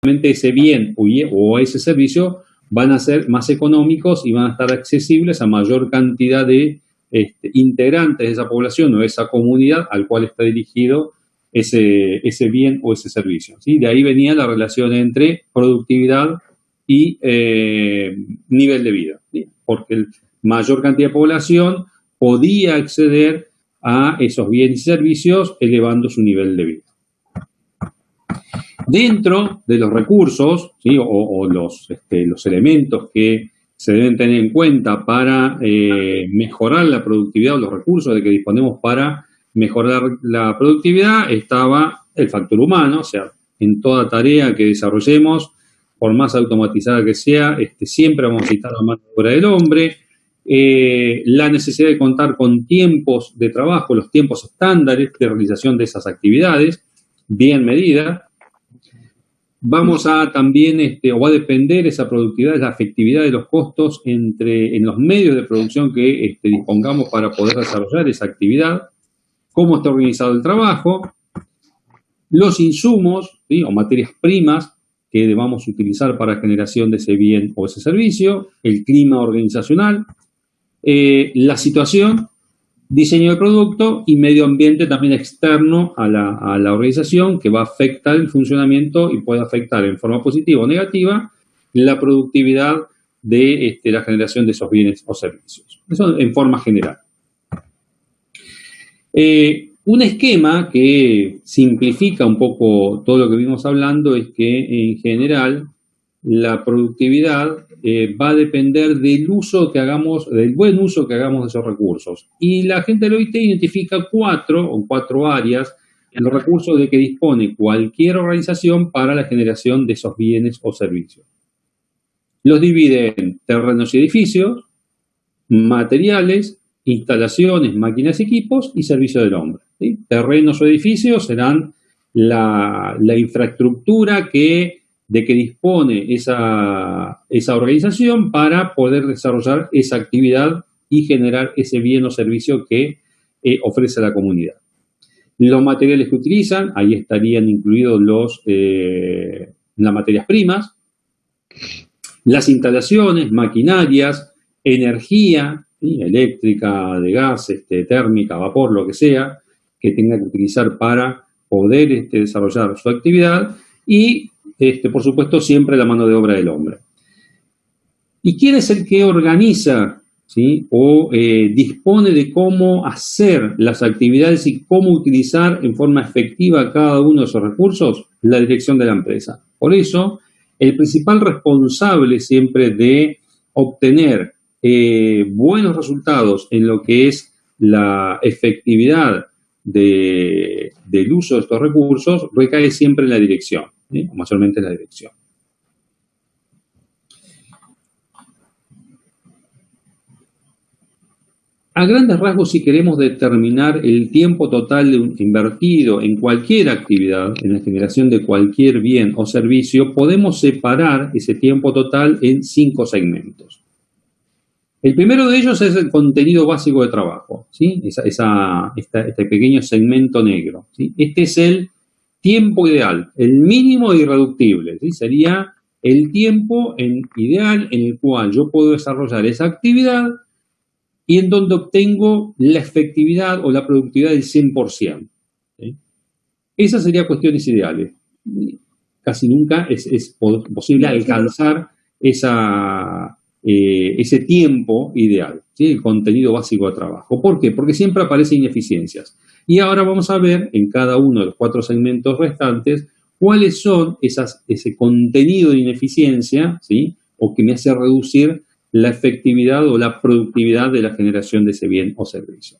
ese bien o ese servicio van a ser más económicos y van a estar accesibles a mayor cantidad de integrantes de esa población o de esa comunidad al cual está dirigido ese bien o ese servicio, ¿sí? De ahí venía la relación entre productividad y nivel de vida, ¿sí? Porque la mayor cantidad de población podía acceder a esos bienes y servicios elevando su nivel de vida. Dentro de los recursos, ¿sí? o los elementos que se deben tener en cuenta para mejorar la productividad o los recursos de que disponemos para mejorar la productividad, estaba el factor humano, o sea, en toda tarea que desarrollemos, por más automatizada que sea, siempre vamos a necesitar la mano de obra del hombre, la necesidad de contar con tiempos de trabajo, los tiempos estándares de realización de esas actividades, bien medidas. Vamos a también, o va a depender esa productividad, la efectividad de los costos en los medios de producción que dispongamos para poder desarrollar esa actividad, cómo está organizado el trabajo, los insumos, ¿sí? o materias primas que debamos utilizar para generación de ese bien o ese servicio, el clima organizacional, la situación, diseño de producto y medio ambiente también externo a la organización que va a afectar el funcionamiento y puede afectar en forma positiva o negativa la productividad de la generación de esos bienes o servicios. Eso en forma general. Un esquema que simplifica un poco todo lo que vimos hablando es que en general la productividad va a depender del uso que hagamos, del buen uso que hagamos de esos recursos. Y la gente del OIT identifica cuatro áreas en los recursos de que dispone cualquier organización para la generación de esos bienes o servicios. Los divide en terrenos y edificios, materiales, instalaciones, máquinas y equipos y servicio del hombre, ¿sí? Terrenos o edificios serán la infraestructura de que dispone esa organización para poder desarrollar esa actividad y generar ese bien o servicio que ofrece a la comunidad. Los materiales que utilizan, ahí estarían incluidos las materias primas, las instalaciones, maquinarias, energía, ¿sí? Eléctrica, de gas, térmica, vapor, lo que sea, que tenga que utilizar para poder desarrollar su actividad y por supuesto, siempre la mano de obra del hombre. ¿Y quién es el que organiza, ¿sí? o dispone de cómo hacer las actividades y cómo utilizar en forma efectiva cada uno de esos recursos? La dirección de la empresa. Por eso, el principal responsable siempre de obtener buenos resultados en lo que es la efectividad del uso de estos recursos recae siempre en la dirección. ¿Sí? Mayormente en la dirección. A grandes rasgos, si queremos determinar el tiempo total invertido en cualquier actividad, en la generación de cualquier bien o servicio, podemos separar ese tiempo total en 5 segmentos. El primero de ellos es el contenido básico de trabajo, ¿sí? Este pequeño segmento negro, ¿sí? Este es el tiempo ideal, el mínimo irreductible, ¿sí? Sería el tiempo ideal en el cual yo puedo desarrollar esa actividad y en donde obtengo la efectividad o la productividad del 100%. ¿Sí? Esas serían cuestiones ideales. Casi nunca es posible alcanzar ese tiempo ideal, ¿sí? El contenido básico de trabajo. ¿Por qué? Porque siempre aparecen ineficiencias. Y ahora vamos a ver en cada uno de los 4 segmentos restantes cuáles son ese contenido de ineficiencia, ¿sí? o que me hace reducir la efectividad o la productividad de la generación de ese bien o servicio.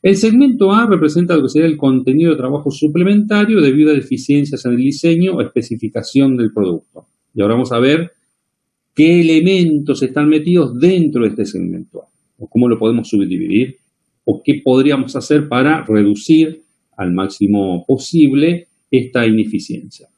El segmento A representa lo que sería el contenido de trabajo suplementario debido a deficiencias en el diseño o especificación del producto. Y ahora vamos a ver qué elementos están metidos dentro de este segmento A, o cómo lo podemos subdividir, o qué podríamos hacer para reducir al máximo posible esta ineficiencia.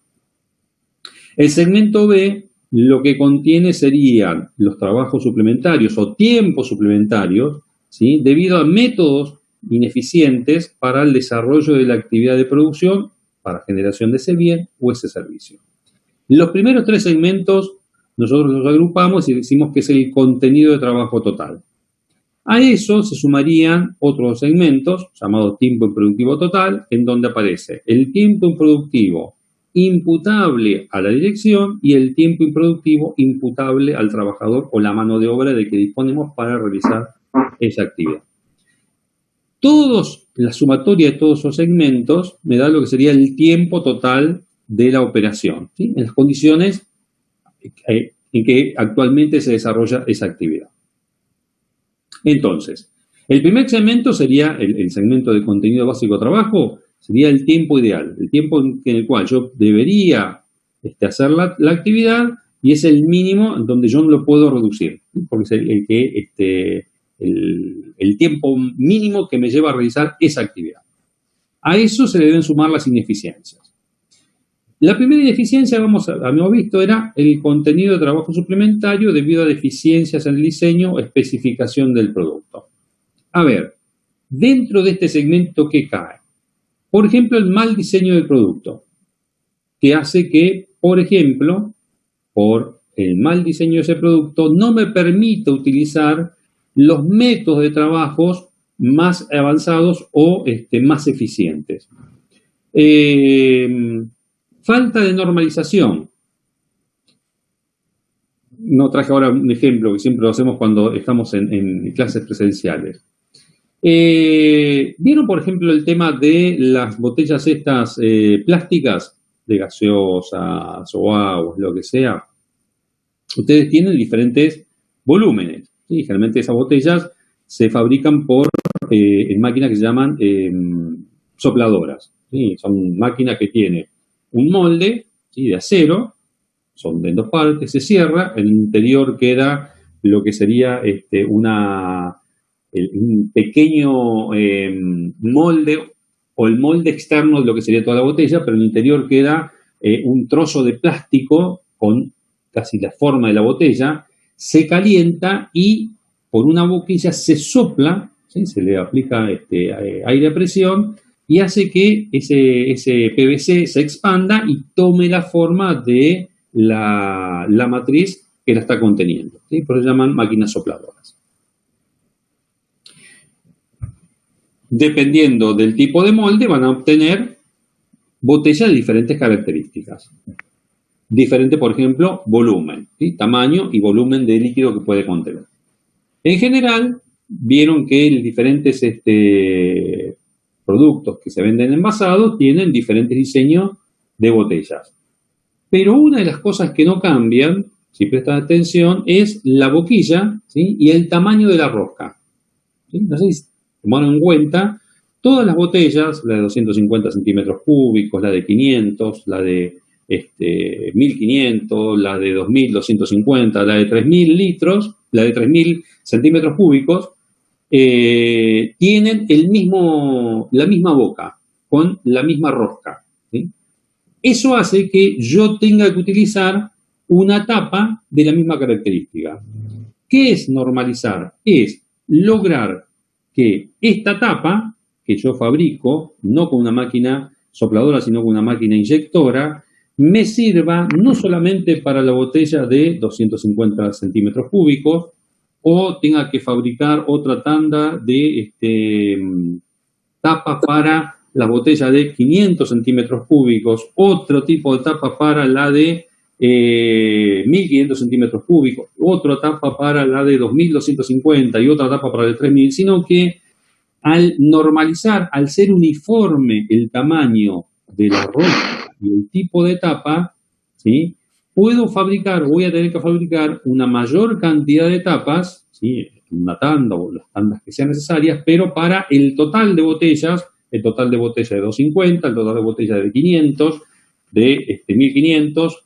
El segmento B lo que contiene serían los trabajos suplementarios o tiempos suplementarios, ¿sí? debido a métodos ineficientes para el desarrollo de la actividad de producción para generación de ese bien o ese servicio. Los primeros 3 segmentos nosotros los agrupamos y decimos que es el contenido de trabajo total. A eso se sumarían otros segmentos llamados tiempo improductivo total, en donde aparece el tiempo improductivo imputable a la dirección y el tiempo improductivo imputable al trabajador o la mano de obra de que disponemos para realizar esa actividad. La sumatoria de todos esos segmentos me da lo que sería el tiempo total de la operación, ¿sí? En las condiciones en que actualmente se desarrolla esa actividad. Entonces, el primer segmento sería el segmento de contenido básico de trabajo, sería el tiempo ideal, el tiempo en el cual yo debería hacer la actividad y es el mínimo donde yo no lo puedo reducir, ¿sí? Porque es el tiempo mínimo que me lleva a realizar esa actividad. A eso se le deben sumar las ineficiencias. La primera ineficiencia, habíamos visto, era el contenido de trabajo suplementario debido a deficiencias en el diseño o especificación del producto. A ver, dentro de este segmento, ¿qué cae? Por ejemplo, el mal diseño del producto, que hace que, por ejemplo, por el mal diseño de ese producto, no me permita utilizar los métodos de trabajos más avanzados o más eficientes. Falta de normalización. No traje ahora un ejemplo que siempre lo hacemos cuando estamos en clases presenciales. ¿Vieron, por ejemplo, el tema de las botellas estas plásticas de gaseosas o aguas, lo que sea? Ustedes tienen diferentes volúmenes, ¿sí? Generalmente esas botellas se fabrican en máquinas que se llaman sopladoras, ¿sí? Son máquinas que tienen un molde, ¿sí? De acero, son de 2 partes, se cierra, en el interior queda lo que sería un pequeño molde o el molde externo de lo que sería toda la botella, pero en el interior queda un trozo de plástico con casi la forma de la botella, se calienta y por una boquilla se sopla, ¿sí? Se le aplica aire a presión y hace que ese PVC se expanda y tome la forma de la matriz que la está conteniendo, ¿sí? Por eso se llaman máquinas sopladoras. Dependiendo del tipo de molde, van a obtener botellas de diferentes características. Diferente, por ejemplo, volumen, ¿sí? Tamaño y volumen de líquido que puede contener. En general, vieron que los diferentes productos que se venden envasados tienen diferentes diseños de botellas. Pero una de las cosas que no cambian, si prestan atención, es la boquilla, ¿sí? Y el tamaño de la rosca, ¿sí? No sé si tomaron en cuenta, todas las botellas, la de 250 centímetros cúbicos, la de 500, la de 1500, la de 2250, la de 3000 litros, la de 3000 centímetros cúbicos, tienen la misma boca, con la misma rosca, ¿sí? Eso hace que yo tenga que utilizar una tapa de la misma característica. ¿Qué es normalizar? Es lograr que esta tapa, que yo fabrico, no con una máquina sopladora, sino con una máquina inyectora, me sirva no solamente para la botella de 250 centímetros cúbicos, o tenga que fabricar otra tanda de tapa para la botella de 500 centímetros cúbicos, otro tipo de tapa para la de 1500 centímetros cúbicos, otra tapa para la de 2250 y otra tapa para la de 3000, sino que al normalizar, al ser uniforme el tamaño de la rosca y el tipo de tapa, ¿sí? Voy a tener que fabricar una mayor cantidad de tapas, ¿sí? Una tanda o las tandas que sean necesarias, pero para el total de botellas, el total de botellas de 250, el total de botellas de 500, de 1500,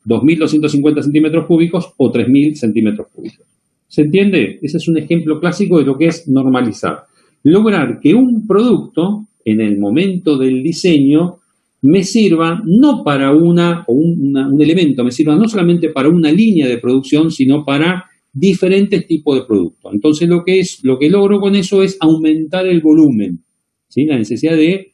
2250 centímetros cúbicos o 3000 centímetros cúbicos. ¿Se entiende? Ese es un ejemplo clásico de lo que es normalizar. Lograr que un producto, en el momento del diseño, me sirva no para un elemento, me sirva no solamente para una línea de producción, sino para diferentes tipos de productos. Entonces, lo que logro con eso es aumentar el volumen, ¿sí? La necesidad de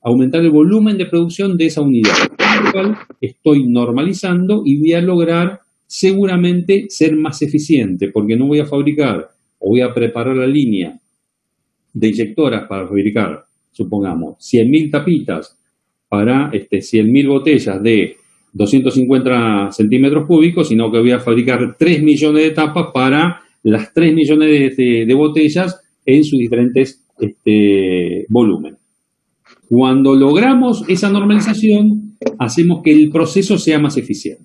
aumentar el volumen de producción de esa unidad, con lo cual estoy normalizando y voy a lograr seguramente ser más eficiente, porque no voy a fabricar o voy a preparar la línea de inyectoras para fabricar, supongamos, 100.000 tapitas para 100.000 botellas de 250 centímetros cúbicos, sino que voy a fabricar 3 millones de tapas para las 3 millones de botellas en sus diferentes volúmenes. Cuando logramos esa normalización, hacemos que el proceso sea más eficiente.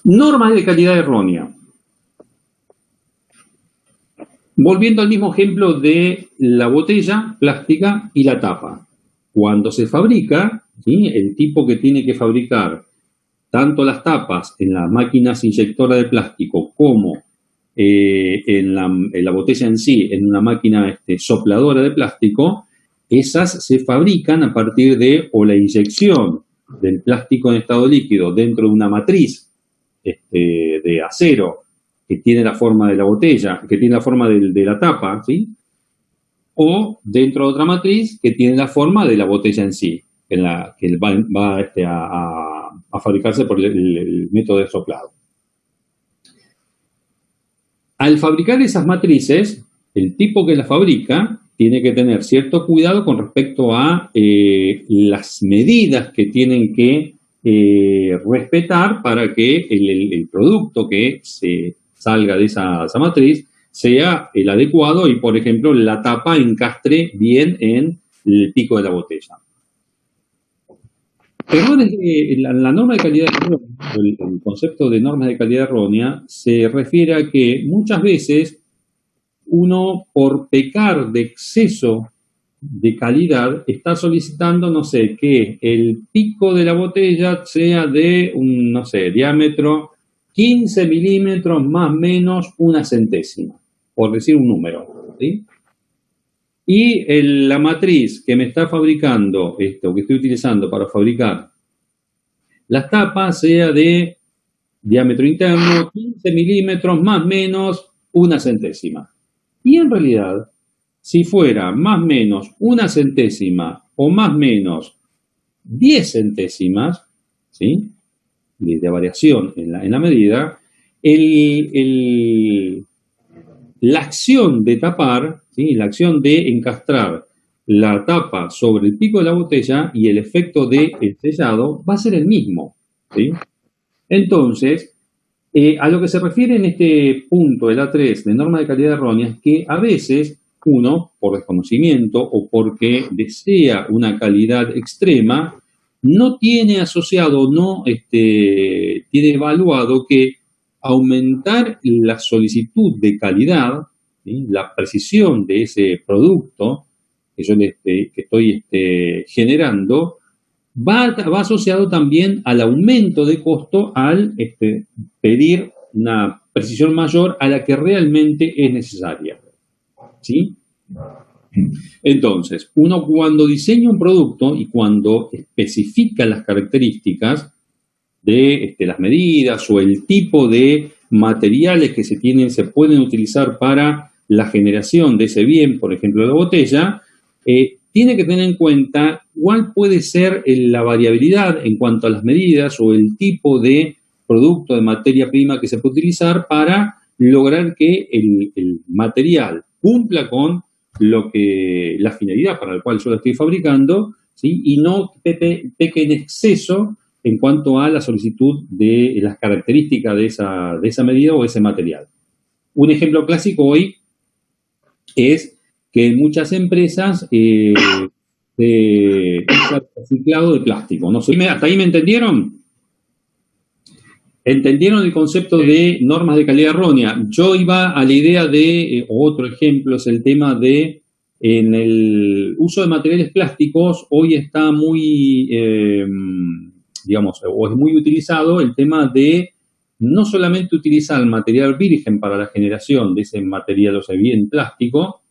Normas de calidad errónea. Volviendo al mismo ejemplo de la botella plástica y la tapa. Cuando se fabrica, ¿sí?, el tipo que tiene que fabricar tanto las tapas en las máquinas inyectoras de plástico como en la botella en sí, en una máquina sopladora de plástico, esas se fabrican a partir de o la inyección del plástico en estado líquido dentro de una matriz de acero que tiene la forma de la botella, que tiene la forma de la tapa, ¿sí?, o dentro de otra matriz que tiene la forma de la botella en sí, que va a fabricarse por el método de soplado. Al fabricar esas matrices, el tipo que las fabrica tiene que tener cierto cuidado con respecto a las medidas que tienen que respetar para que el producto que se salga de esa matriz sea el adecuado y, por ejemplo, la tapa encastre bien en el pico de la botella. Errores la norma de calidad errónea, el concepto de normas de calidad errónea se refiere a que muchas veces uno, por pecar de exceso de calidad, está solicitando, no sé, que el pico de la botella sea de un, no sé, diámetro 15 milímetros más o menos una centésima, por decir un número, ¿sí? Y la matriz que me está fabricando, o que estoy utilizando para fabricar las tapas, sea de diámetro interno 15 milímetros más o menos una centésima. Y en realidad, si fuera más o menos una centésima o más o menos 10 centésimas, ¿sí?, de variación en la medida, la acción de tapar, ¿sí?, la acción de encastrar la tapa sobre el pico de la botella y el efecto del sellado va a ser el mismo, ¿sí? Entonces, a lo que se refiere en este punto, el A3 de norma de calidad errónea, es que a veces uno, por desconocimiento o porque desea una calidad extrema, no tiene asociado, no tiene evaluado que aumentar la solicitud de calidad, ¿sí?, la precisión de ese producto que yo que estoy generando, va asociado también al aumento de costo al pedir una precisión mayor a la que realmente es necesaria, ¿sí? Entonces, uno cuando diseña un producto y cuando especifica las características de las medidas o el tipo de materiales que se pueden utilizar para la generación de ese bien, por ejemplo, la botella, tiene que tener en cuenta cuál puede ser la variabilidad en cuanto a las medidas o el tipo de producto de materia prima que se puede utilizar para lograr que el material cumpla con la finalidad para la cual yo lo estoy fabricando, ¿sí?, y no peque en exceso en cuanto a la solicitud de las características de esa medida o ese material. Un ejemplo clásico hoy es que muchas empresas usan reciclado de plástico. No sé, ¿hasta ahí me entendieron? ¿Entendieron el concepto de normas de calidad errónea? Yo iba a la idea de, otro ejemplo es el tema de, en el uso de materiales plásticos, hoy está muy, digamos, o es muy utilizado el tema de no solamente utilizar material virgen para la generación de ese material, o sea, bien plástico,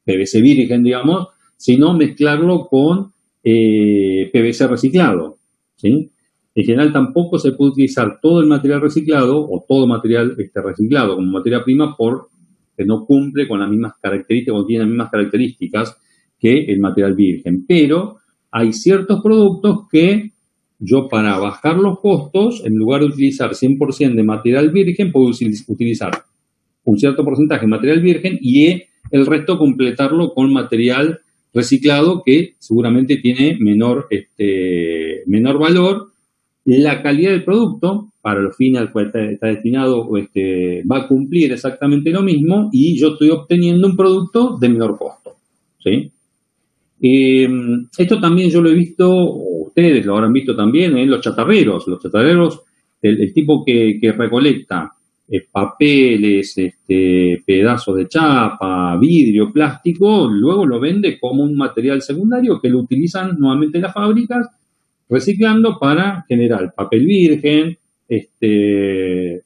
PVC virgen, digamos, sino mezclarlo con PVC reciclado, ¿sí? En general tampoco se puede utilizar todo el material reciclado o todo material reciclado como materia prima por que no cumple con las mismas características o tiene las mismas características que el material virgen. Pero hay ciertos productos que yo, para bajar los costos, en lugar de utilizar 100% de material virgen, puedo utilizar un cierto porcentaje de material virgen y el resto completarlo con material reciclado que seguramente tiene menor valor. La calidad del producto, para los fines al cual está destinado, va a cumplir exactamente lo mismo y yo estoy obteniendo un producto de menor costo, ¿sí? Esto también yo lo he visto, ustedes lo habrán visto también en los chatarreros. Los chatarreros, el tipo que recolecta papeles, pedazos de chapa, vidrio, plástico, luego lo vende como un material secundario que lo utilizan nuevamente las fábricas, reciclando para generar papel virgen,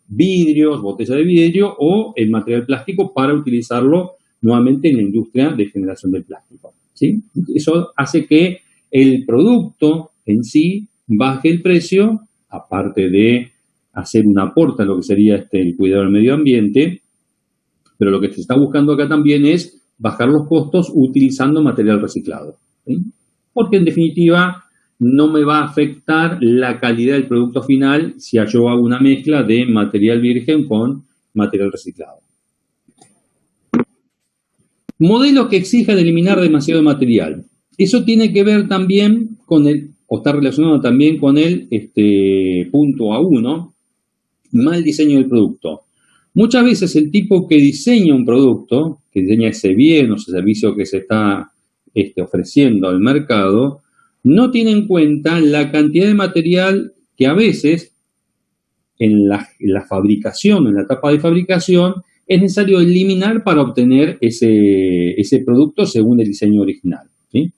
vidrios, botellas de vidrio o el material plástico para utilizarlo nuevamente en la industria de generación del plástico, ¿sí? Eso hace que el producto en sí baje el precio, aparte de hacer un aporte a lo que sería el cuidado del medio ambiente, pero lo que se está buscando acá también es bajar los costos utilizando material reciclado, ¿sí? Porque en definitiva no me va a afectar la calidad del producto final si yo hago una mezcla de material virgen con material reciclado. Modelos que exijan eliminar demasiado material. Eso tiene que ver también con o está relacionado también con el punto A1, mal diseño del producto. Muchas veces el tipo que diseña un producto, que diseña ese bien o ese servicio que se está ofreciendo al mercado, no tiene en cuenta la cantidad de material que a veces en la fabricación, en la etapa de fabricación, es necesario eliminar para obtener ese producto según el diseño original, ¿sí?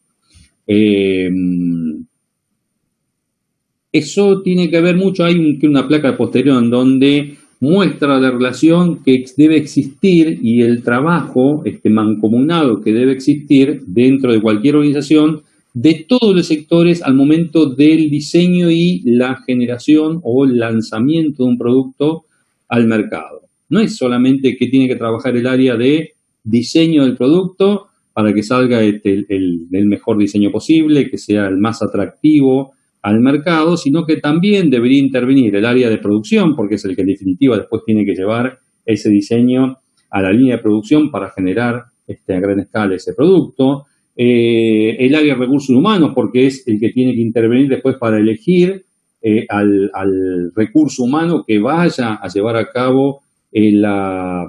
Eso tiene que ver mucho, hay una placa posterior en donde muestra la relación que debe existir y el trabajo mancomunado que debe existir dentro de cualquier organización de todos los sectores al momento del diseño y la generación o lanzamiento de un producto al mercado. No es solamente que tiene que trabajar el área de diseño del producto para que salga el mejor diseño posible, que sea el más atractivo al mercado, sino que también debería intervenir el área de producción, porque es el que en definitiva después tiene que llevar ese diseño a la línea de producción para generar a gran escala ese producto. El área de recursos humanos, porque es el que tiene que intervenir después para elegir al recurso humano que vaya a llevar a cabo la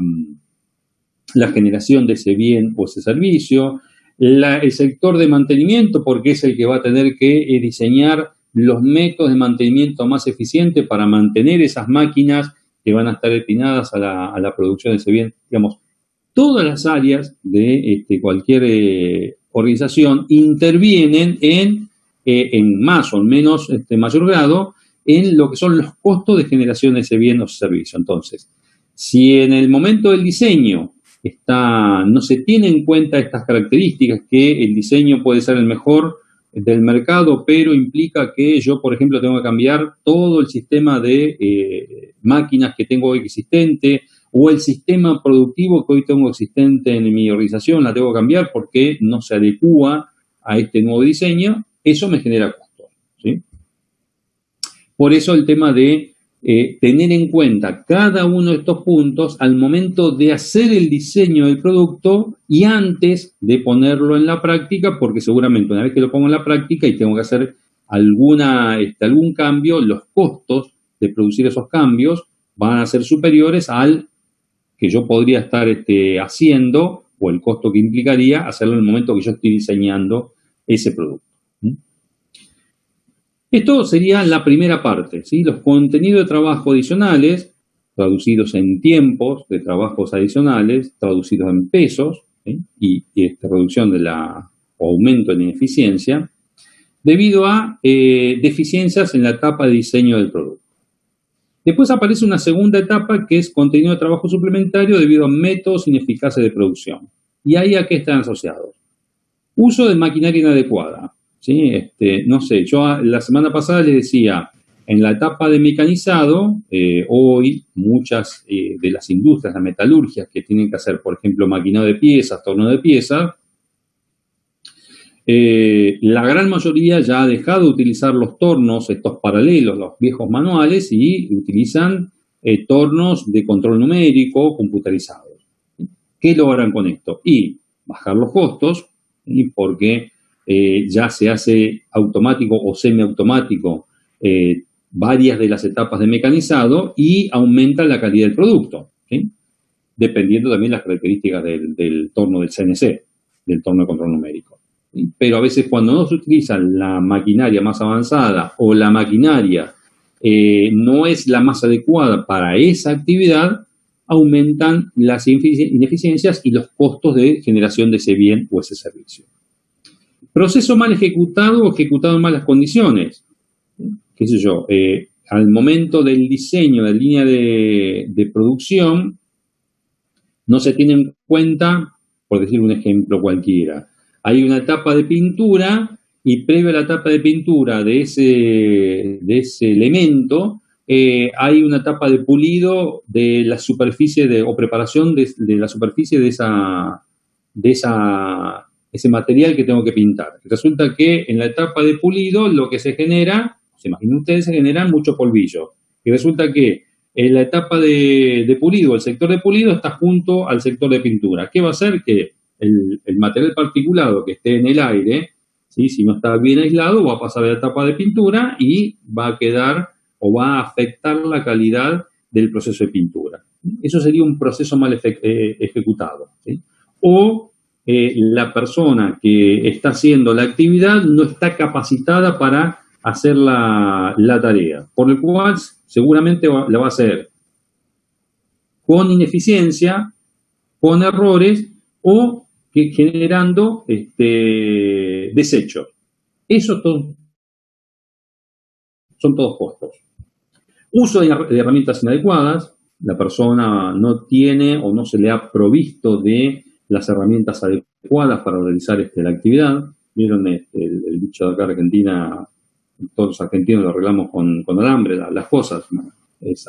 generación de ese bien o ese servicio. El sector de mantenimiento, porque es el que va a tener que diseñar los métodos de mantenimiento más eficientes para mantener esas máquinas que van a estar destinadas a la producción de ese bien. Digamos, todas las áreas de cualquier organización intervienen en más o menos mayor grado en lo que son los costos de generación de ese bien o servicio. Entonces, si en el momento del diseño no se tiene en cuenta estas características, que el diseño puede ser el mejor del mercado, pero implica que yo, por ejemplo, tengo que cambiar todo el sistema de máquinas que tengo hoy existente, o el sistema productivo que hoy tengo existente en mi organización, la tengo que cambiar porque no se adecúa a este nuevo diseño, eso me genera costos, ¿sí? Por eso el tema de tener en cuenta cada uno de estos puntos al momento de hacer el diseño del producto y antes de ponerlo en la práctica, porque seguramente una vez que lo pongo en la práctica y tengo que hacer algún cambio, los costos de producir esos cambios van a ser superiores al que yo podría estar haciendo, o el costo que implicaría hacerlo en el momento que yo estoy diseñando ese producto. Esto sería la primera parte, ¿sí? Los contenidos de trabajo adicionales, traducidos en tiempos de trabajos adicionales, traducidos en pesos, ¿sí? y reducción o aumento en ineficiencia, debido a deficiencias en la etapa de diseño del producto. Después aparece una segunda etapa que es contenido de trabajo suplementario debido a métodos ineficaces de producción. ¿Y ahí a qué están asociados? Uso de maquinaria inadecuada, ¿sí? No sé, yo la semana pasada les decía, En la etapa de mecanizado, hoy muchas de las industrias, las metalurgias que tienen que hacer, por ejemplo, maquinado de piezas, torneo de piezas, la gran mayoría ya ha dejado de utilizar los tornos, estos paralelos, los viejos manuales, y utilizan tornos de control numérico computarizados. ¿Qué logran con esto? Y bajar los costos, porque ya se hace automático o semiautomático varias de las etapas de mecanizado y aumenta la calidad del producto, ¿sí? Dependiendo también las características del torno del CNC, del torno de control numérico. Pero a veces cuando no se utiliza la maquinaria más avanzada o la maquinaria no es la más adecuada para esa actividad, aumentan las ineficiencias y los costos de generación de ese bien o ese servicio. Proceso mal ejecutado o ejecutado en malas condiciones. Qué sé yo, al momento del diseño de línea de producción, no se tiene en cuenta, por decir un ejemplo cualquiera, hay una etapa de pintura y previo a la etapa de pintura de ese elemento, hay una etapa de pulido de la superficie o preparación de la superficie de ese material que tengo que pintar. Resulta que en la etapa de pulido lo que se genera, se imaginen ustedes, se genera mucho polvillo. Y resulta que en la etapa de pulido, el sector de pulido está junto al sector de pintura. ¿Qué va a hacer? Que el material particulado que esté en el aire, ¿sí? Si no está bien aislado, va a pasar a la etapa de pintura y va a quedar o va a afectar la calidad del proceso de pintura. Eso sería un proceso mal ejecutado, ¿sí? O la persona que está haciendo la actividad no está capacitada para hacer la tarea, por lo cual seguramente la va a hacer con ineficiencia, con errores o generando desechos. Eso son todos costos. Uso de herramientas inadecuadas. La persona no tiene o no se le ha provisto de las herramientas adecuadas para realizar la actividad. Vieron el dicho de acá en Argentina, todos los argentinos lo arreglamos con alambre, las cosas.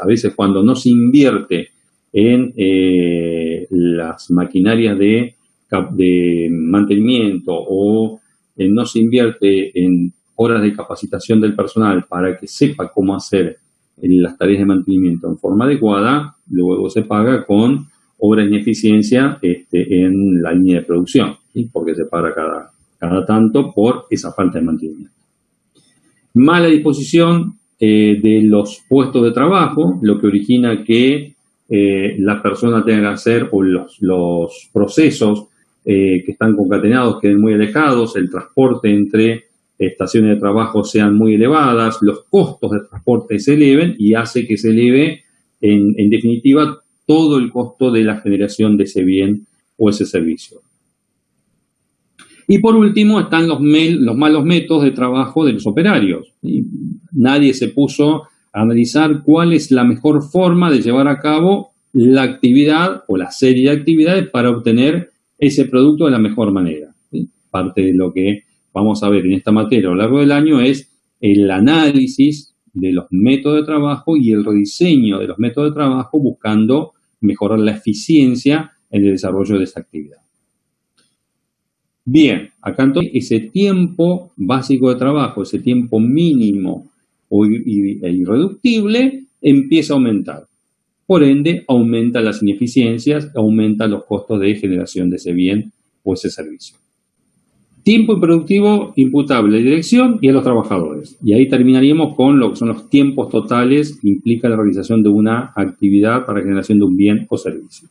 A veces cuando no se invierte en las maquinarias de mantenimiento o no se invierte en horas de capacitación del personal para que sepa cómo hacer las tareas de mantenimiento en forma adecuada, luego se paga con obra de ineficiencia en la línea de producción, ¿sí? Porque se paga cada tanto por esa falta de mantenimiento. Mala disposición de los puestos de trabajo, lo que origina que la persona tenga que hacer, o los procesos que están concatenados queden muy alejados, el transporte entre estaciones de trabajo sean muy elevadas, los costos de transporte se eleven y hace que se eleve, en definitiva, todo el costo de la generación de ese bien o ese servicio. Y por último están los malos métodos de trabajo de los operarios. Nadie se puso a analizar cuál es la mejor forma de llevar a cabo la actividad o la serie de actividades para obtener ese producto de la mejor manera. Parte de lo que vamos a ver en esta materia a lo largo del año es el análisis de los métodos de trabajo y el rediseño de los métodos de trabajo buscando mejorar la eficiencia en el desarrollo de esa actividad. Bien, acá entonces ese tiempo básico de trabajo, ese tiempo mínimo e irreductible, empieza a aumentar. Por ende, aumentan las ineficiencias, aumentan los costos de generación de ese bien o ese servicio. Tiempo improductivo imputable a la dirección y a los trabajadores. Y ahí terminaríamos con lo que son los tiempos totales que implica la realización de una actividad para generación de un bien o servicio.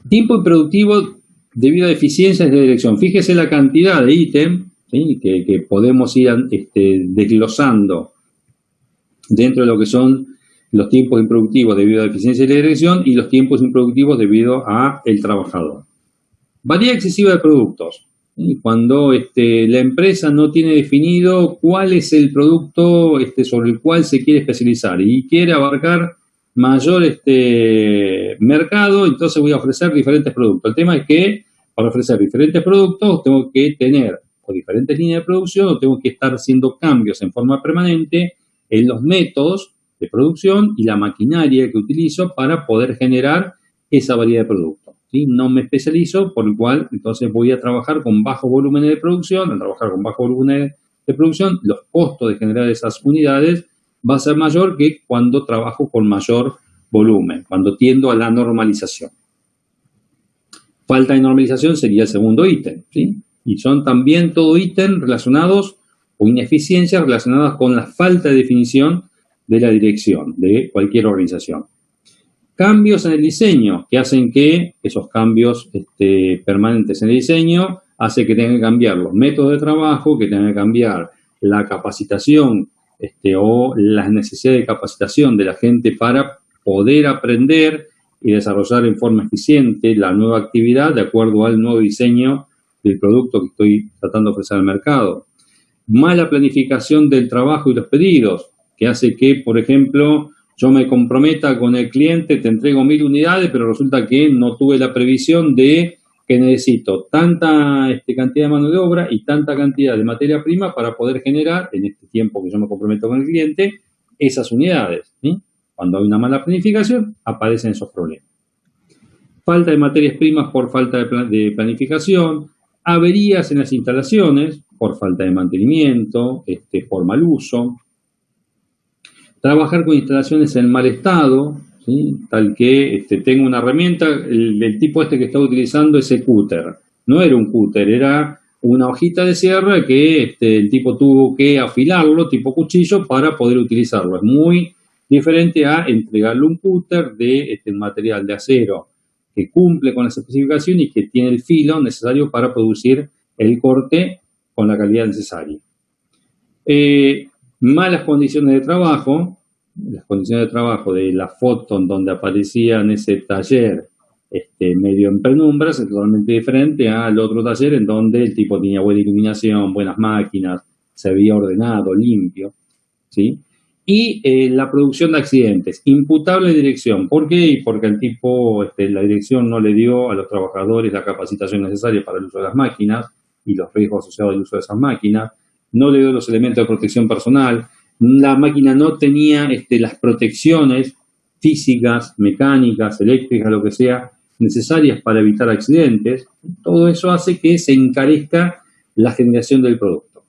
Tiempo improductivo debido a deficiencias de dirección. Fíjese la cantidad de ítems, ¿sí? que podemos ir desglosando dentro de lo que son los tiempos improductivos debido a deficiencias de dirección y los tiempos improductivos debido a el trabajador. Variedad excesiva de productos. Cuando la empresa no tiene definido cuál es el producto sobre el cual se quiere especializar y quiere abarcar mayor mercado, entonces voy a ofrecer diferentes productos. El tema es que para ofrecer diferentes productos tengo que tener o diferentes líneas de producción, o tengo que estar haciendo cambios en forma permanente en los métodos de producción y la maquinaria que utilizo para poder generar esa variedad de productos. ¿Sí? No me especializo, por lo cual entonces voy a trabajar con bajos volúmenes de producción. Al trabajar con bajos volúmenes de producción, los costos de generar esas unidades va a ser mayor que cuando trabajo con mayor volumen, cuando tiendo a la normalización. Falta de normalización sería el segundo ítem, ¿sí? Y son también todo ítem relacionados o ineficiencias relacionadas con la falta de definición de la dirección de cualquier organización. Cambios en el diseño que hacen que esos cambios permanentes en el diseño hace que tengan que cambiar los métodos de trabajo, que tengan que cambiar la capacitación o las necesidades de capacitación de la gente para poder aprender y desarrollar en forma eficiente la nueva actividad de acuerdo al nuevo diseño del producto que estoy tratando de ofrecer al mercado. Mala planificación del trabajo y los pedidos, que hace que, por ejemplo, yo me comprometa con el cliente, te entrego 1000 unidades, pero resulta que no tuve la previsión de que necesito tanta cantidad de mano de obra y tanta cantidad de materia prima para poder generar, en este tiempo que yo me comprometo con el cliente, esas unidades, ¿sí? Cuando hay una mala planificación, aparecen esos problemas. Falta de materias primas por falta de planificación, averías en las instalaciones por falta de mantenimiento, por mal uso. Trabajar con instalaciones en mal estado, ¿sí? Tal que tengo una herramienta, el tipo que estaba utilizando ese cúter. No era un cúter, era una hojita de sierra que el tipo tuvo que afilarlo, tipo cuchillo, para poder utilizarlo. Es muy diferente a entregarle un cúter de material de acero que cumple con las especificaciones y que tiene el filo necesario para producir el corte con la calidad necesaria. Malas condiciones de trabajo, las condiciones de trabajo de la foto en donde aparecía en ese taller medio en penumbras es totalmente diferente al otro taller en donde el tipo tenía buena iluminación, buenas máquinas, se veía ordenado, limpio, ¿sí? Y la producción de accidentes, imputable dirección. ¿Por qué? Porque el tipo, la dirección no le dio a los trabajadores la capacitación necesaria para el uso de las máquinas y los riesgos asociados al uso de esas máquinas, no le dio los elementos de protección personal, la máquina no tenía las protecciones físicas, mecánicas, eléctricas, lo que sea, necesarias para evitar accidentes. Todo eso hace que se encarezca la generación del producto.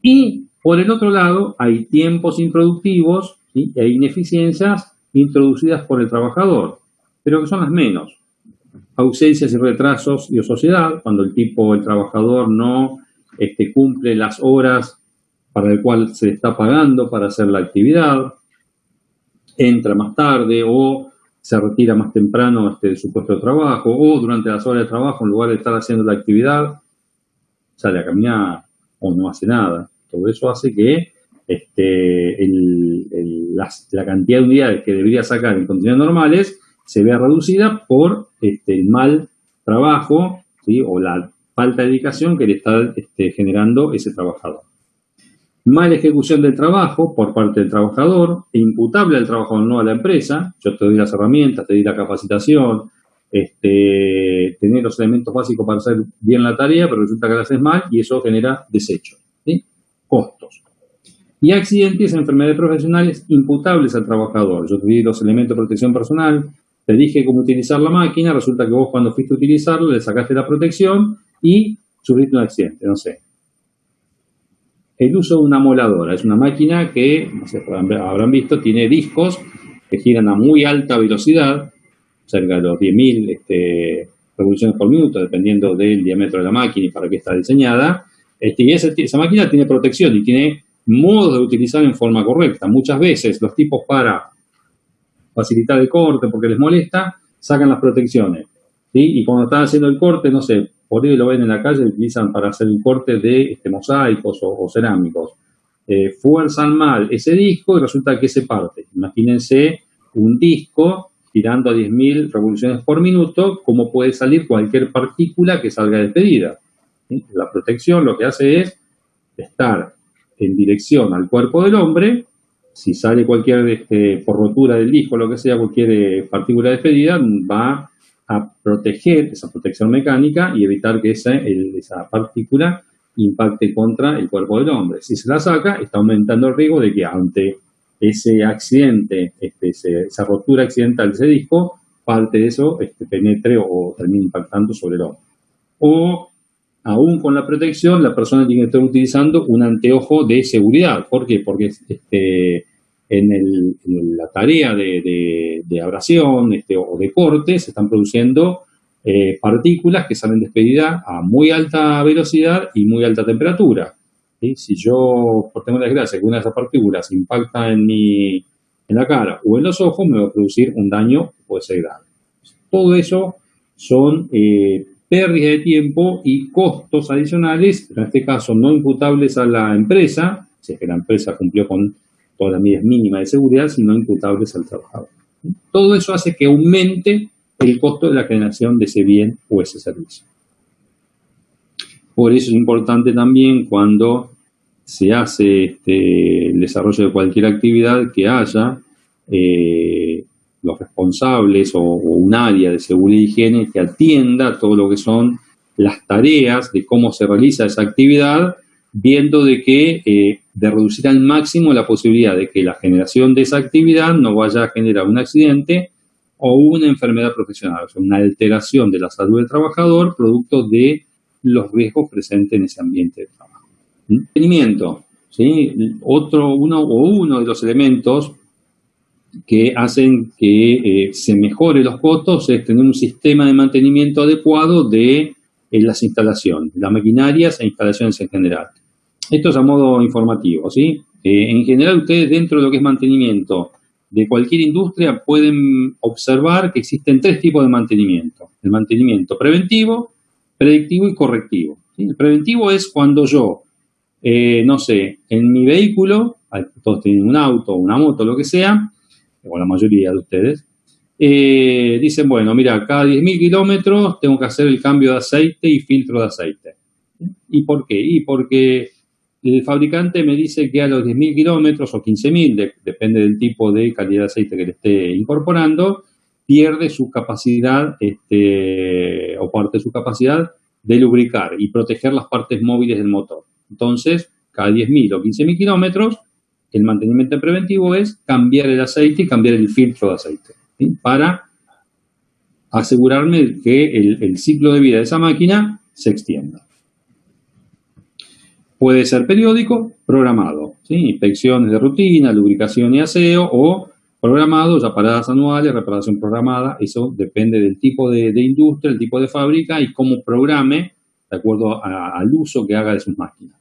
Y por el otro lado, hay tiempos improductivos, ¿sí? E ineficiencias introducidas por el trabajador, pero que son las menos. Ausencias y retrasos y ociosidad, cuando el trabajador no cumple las horas para el cual se le está pagando para hacer la actividad, entra más tarde o se retira más temprano de su puesto de trabajo, o durante las horas de trabajo, en lugar de estar haciendo la actividad, sale a caminar o no hace nada. Todo eso hace que la cantidad de unidades que debería sacar en condiciones normales se vea reducida por el mal trabajo, ¿sí? O la falta de dedicación que le está generando ese trabajador. Mala ejecución del trabajo por parte del trabajador, imputable al trabajador, no a la empresa. Yo te doy las herramientas, te doy la capacitación, tener los elementos básicos para hacer bien la tarea, pero resulta que la haces mal y eso genera desecho, ¿sí? Costos. Y accidentes, enfermedades profesionales imputables al trabajador. Yo te di los elementos de protección personal, te dije cómo utilizar la máquina, resulta que vos cuando fuiste a utilizarlo le sacaste la protección y sufriste un accidente, no sé. El uso de una moladora. Es una máquina que, no sé, habrán visto, tiene discos que giran a muy alta velocidad, cerca de los 10.000 revoluciones por minuto, dependiendo del diámetro de la máquina y para qué está diseñada. Y esa máquina tiene protección y tiene modos de utilizar en forma correcta. Muchas veces los tipos, para facilitar el corte porque les molesta, sacan las protecciones, ¿sí? Y cuando están haciendo el corte, no sé, por ahí lo ven en la calle, lo utilizan para hacer el corte de mosaicos o cerámicos. Fuerzan mal ese disco y resulta que se parte. Imagínense un disco girando a 10.000 revoluciones por minuto, cómo puede salir cualquier partícula que salga despedida. ¿Sí? La protección lo que hace es estar en dirección al cuerpo del hombre. Si sale cualquier por rotura del disco, lo que sea, cualquier partícula despedida, va a proteger esa protección mecánica y evitar que esa partícula impacte contra el cuerpo del hombre. Si se la saca, está aumentando el riesgo de que ante ese accidente, esa rotura accidental de ese disco, parte de eso penetre o termine impactando sobre el hombre. O, aún con la protección, la persona tiene que estar utilizando un anteojo de seguridad. ¿Por qué? Porque en la tarea de abrasión o de corte se están produciendo partículas que salen despedidas a muy alta velocidad y muy alta temperatura. ¿Sí? Si yo, por tener la desgracia, que una de esas partículas impacta en la cara o en los ojos, me va a producir un daño que puede ser grave. Todo eso son pérdidas de tiempo y costos adicionales, en este caso no imputables a la empresa, si es que la empresa cumplió con todas las medidas mínimas de seguridad, sino imputables al trabajador. Todo eso hace que aumente el costo de la generación de ese bien o ese servicio. Por eso es importante también cuando se hace el desarrollo de cualquier actividad que haya los responsables o un área de seguridad y higiene que atienda todo lo que son las tareas de cómo se realiza esa actividad, viendo de reducir al máximo la posibilidad de que la generación de esa actividad no vaya a generar un accidente o una enfermedad profesional, o sea, una alteración de la salud del trabajador producto de los riesgos presentes en ese ambiente de trabajo. Mantenimiento, ¿sí? Uno de los elementos que hacen que se mejore los costos es tener un sistema de mantenimiento adecuado de las instalaciones, las maquinarias e instalaciones en general. Esto es a modo informativo, ¿sí? En general, ustedes dentro de lo que es mantenimiento de cualquier industria pueden observar que existen 3 tipos de mantenimiento. El mantenimiento preventivo, predictivo y correctivo. ¿Sí? El preventivo es cuando yo, no sé, en mi vehículo, todos tienen un auto, una moto, lo que sea, o la mayoría de ustedes, dicen, bueno, mira, cada 10.000 kilómetros tengo que hacer el cambio de aceite y filtro de aceite. ¿Y por qué? Y porque el fabricante me dice que a los 10.000 kilómetros o 15.000, depende del tipo de calidad de aceite que le esté incorporando, pierde su capacidad o parte de su capacidad de lubricar y proteger las partes móviles del motor. Entonces, cada 10.000 o 15.000 kilómetros, el mantenimiento preventivo es cambiar el aceite y cambiar el filtro de aceite, ¿sí? Para asegurarme que el ciclo de vida de esa máquina se extienda. Puede ser periódico, programado, ¿sí? Inspecciones de rutina, lubricación y aseo, o programado, ya paradas anuales, reparación programada. Eso depende del tipo de industria, el tipo de fábrica y cómo programe de acuerdo al uso que haga de sus máquinas.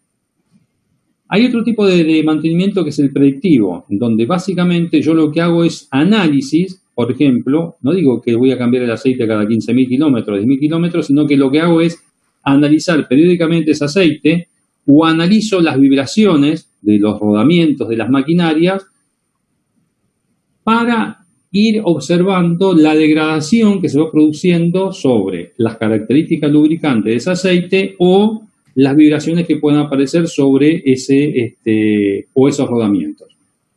Hay otro tipo de mantenimiento que es el predictivo, en donde básicamente yo lo que hago es análisis. Por ejemplo, no digo que voy a cambiar el aceite cada 15.000 kilómetros, 10.000 kilómetros, sino que lo que hago es analizar periódicamente ese aceite o analizo las vibraciones de los rodamientos de las maquinarias para ir observando la degradación que se va produciendo sobre las características lubricantes de ese aceite o las vibraciones que pueden aparecer sobre o esos rodamientos.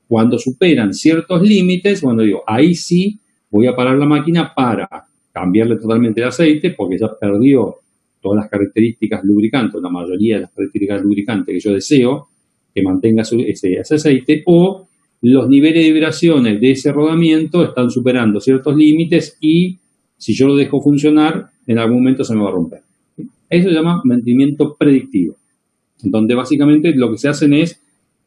Cuando superan ciertos límites, bueno, digo, ahí sí voy a parar la máquina para cambiarle totalmente el aceite porque ya perdió todas las características lubricantes, la mayoría de las características lubricantes que yo deseo que mantenga ese aceite, o los niveles de vibraciones de ese rodamiento están superando ciertos límites y si yo lo dejo funcionar, en algún momento se me va a romper. Eso se llama mantenimiento predictivo, donde básicamente lo que se hacen es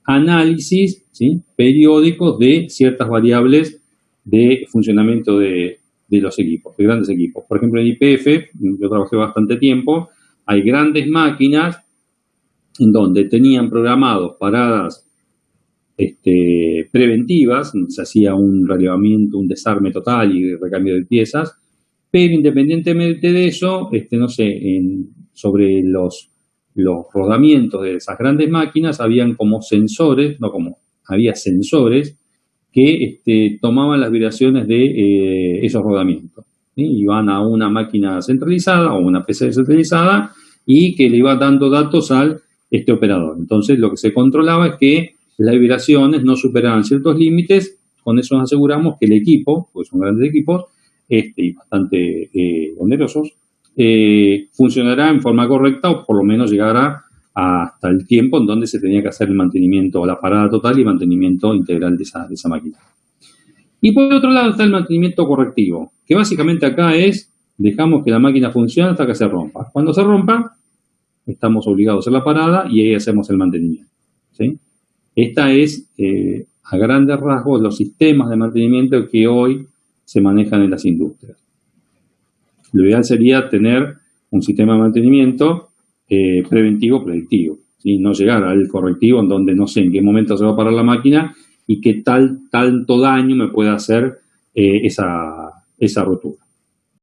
análisis, ¿sí?, periódicos de ciertas variables de funcionamiento de los equipos, de grandes equipos. Por ejemplo, en YPF, yo trabajé bastante tiempo, hay grandes máquinas en donde tenían programados paradas preventivas, se hacía un relevamiento, un desarme total y recambio de piezas, pero independientemente de eso, no sé, sobre los rodamientos de esas grandes máquinas habían como sensores, había sensores que tomaban las vibraciones de esos rodamientos, ¿sí? Iban a una máquina centralizada o una PC centralizada y que le iba dando datos al operador. Entonces, lo que se controlaba es que las vibraciones no superaran ciertos límites. Con eso nos aseguramos que el equipo, porque son grandes equipos y bastante onerosos, funcionará en forma correcta o por lo menos llegará hasta el tiempo en donde se tenía que hacer el mantenimiento, la parada total y mantenimiento integral de esa máquina. Y por otro lado está el mantenimiento correctivo, que básicamente acá es, dejamos que la máquina funcione hasta que se rompa. Cuando se rompa, estamos obligados a hacer la parada y ahí hacemos el mantenimiento, ¿sí? Esta es, a grandes rasgos, los sistemas de mantenimiento que hoy se manejan en las industrias. Lo ideal sería tener un sistema de mantenimiento preventivo-predictivo, ¿sí? No llegar al correctivo en donde no sé en qué momento se va a parar la máquina y qué tanto daño me puede hacer esa rotura.